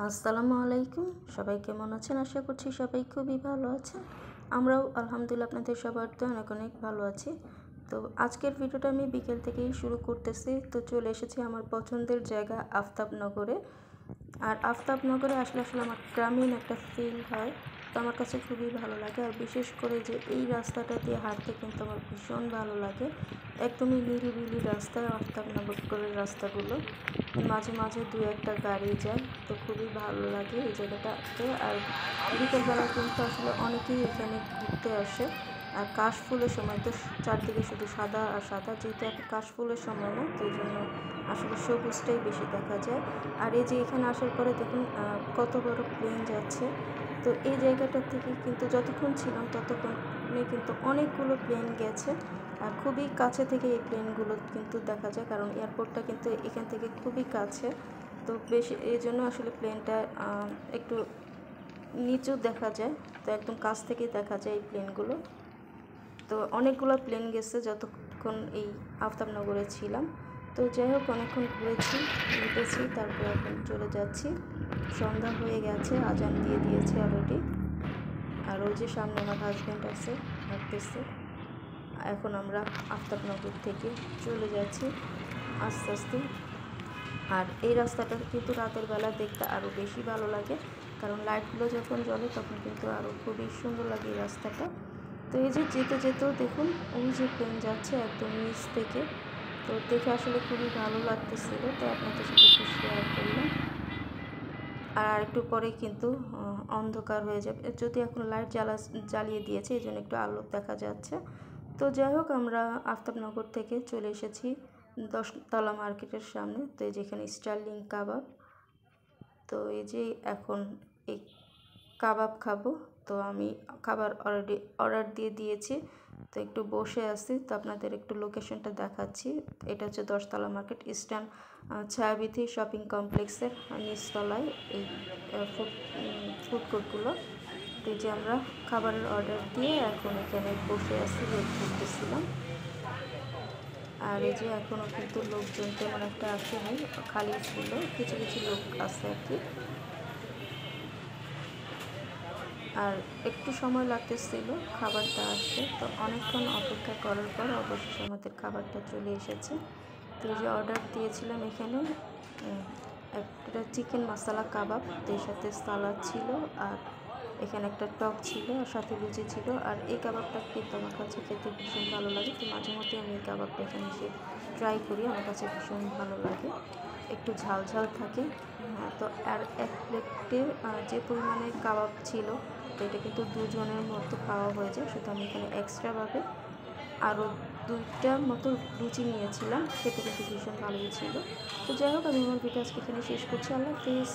আসসালামু আলাইকুম। সবাই কেমন আছেন? আশা করছি সবাই খুবই ভালো আছেন। আমরাও আলহামদুলিল্লাহ আপনাদের সবার তো অনেক অনেক ভালো আছি। তো আজকের ভিডিওটা আমি বিকেল থেকেই শুরু করতেছি। তো চলে এসেছি আমার পছন্দের জায়গা আফতাবনগরে। আর আফতাবনগরে আসলে আমার গ্রামীণ একটা ফিল হয়। তো আমার কাছে খুবই ভালো লাগে। আর বিশেষ করে যে এই রাস্তাটা দিয়ে হাঁটতে কিন্তু আমার ভীষণ ভালো লাগে। একদমই নিরিবিলি রাস্তায় আফতাবনগরের রাস্তাগুলো। মাঝে মাঝে দু একটা গাড়ি যায়, তো খুবই ভালো লাগে এই জায়গাটাতে। আর বিকেলবেলা কিন্তু আসলে অনেকেই এখানে ঘুরতে আসে। আর কাশফুলের সময় তো চারদিকে শুধু সাদা আর সাদা, যেহেতু এখন কাশফুলের সময় না, তো এই জন্য আসলে সবুজটাই বেশি দেখা যায়। আর এই যে এখানে আসার পরে দেখুন কত বড় প্লেন যাচ্ছে। তো এই জায়গাটা থেকে কিন্তু যতক্ষণ ছিলাম ততক্ষণে কিন্তু অনেকগুলো প্লেন গেছে। আর খুবই কাছে থেকে এই প্লেনগুলো কিন্তু দেখা যায়, কারণ এয়ারপোর্টটা কিন্তু এখান থেকে খুবই কাছে। তো বেশি এই জন্য আসলে প্লেনটা একটু নিচু দেখা যায়, তো একদম কাছ থেকেই দেখা যায় এই প্লেনগুলো। তো অনেকগুলো প্লেন গেছে যতক্ষণ এই আফতাবনগরে ছিলাম। তো যাই হোক, অনেকক্ষণ ঘুরেছি, উঠেছি, তারপর এখন চলে যাচ্ছি। সন্ধ্যা হয়ে গেছে, আজান দিয়ে দিয়েছে অলরেডি। আর ওই যে সামনে আমার হাজব্যান্ড আছে, হাঁটতেছে। এখন আমরা আফতাবনগর থেকে চলে যাচ্ছি আস্তে আস্তে। আর এই রাস্তাটা কিন্তু রাতের বেলা দেখতে আরও বেশি ভালো লাগে, কারণ লাইটগুলো যখন জ্বলে তখন কিন্তু আরও খুবই সুন্দর লাগে এই রাস্তাটা। তো এই যে যেতে যেতেও দেখুন ওই যে প্লেন যাচ্ছে একদম নিচ থেকে। তো দেখে আসলে খুবই ভালো লাগতেছিল, তো আপনাদের সাথে একটু শেয়ার করলাম। আর একটু পরে কিন্তু অন্ধকার হয়ে যাবে, যদি এখন লাইট জ্বালিয়ে দিয়েছে, এই জন্য একটু আলো দেখা যাচ্ছে। তো যাই হোক, আমরা আফতাবনগর থেকে চলে এসেছি 10তলা মার্কেটের সামনে। তো এই যেখানে স্টার্লিং কাবাব, তো এই যে এখন এই কাবাব খাবো। তো আমি খাবার অলরেডি অর্ডার দিয়ে দিয়েছি, তো একটু বসে আছি। তো আপনাদের একটু লোকেশনটা দেখাচ্ছি। এটা হচ্ছে 10তলা মার্কেট, ইস্টার্ন ছায়াবিথি শপিং কমপ্লেক্সের নিচতলায় এই ফুড কোর্টগুলো। তো যে আমরা খাবারের অর্ডার দিয়ে এখন এখানে বসে আছি, ওয়েট করতেছিলাম। আর এই যে এখনও কিন্তু লোকজন তেমন একটা আসেনি, খালি ছিল, কিছু কিছু লোক আছে আর কি। আর একটু সময় লাগতেছিল খাবারটা আসতে, তো অনেকক্ষণ অপেক্ষা করার পর অবশেষে আমাদের খাবারটা চলে এসেছে। তো এই যে অর্ডার দিয়েছিলাম এখানে একটা চিকেন মশলা কাবাব, তো এর সাথে সালাদ ছিল, আর এখানে একটা টক ছিল, আর সাথে লুচি ছিল। আর এই কাবাবটা কিন্তু আমার কাছে খেতে ভীষণ ভালো লাগে, তো মাঝে মধ্যে আমি এই কাবাবটা এখানে এসে ট্রাই করি, আমার কাছে ভীষণ ভালো লাগে, একটু ঝাল ঝাল থাকে। হ্যাঁ, তো আর এক প্লেটে যে পরিমাণে কাবাব ছিল, তো এটা কিন্তু দুজনের মতো খাওয়া হয়ে যায়। শুধু আমি এখানে এক্সট্রাভাবে আরও 2টা মতো লুচি নিয়েছিলাম, খেতে কিন্তু ভীষণ ভালোই ছিল। তো যাই হোক, আমি আমার ভিডিও আজকে এখানে শেষ করছি। আল্লাহ হাফিজ।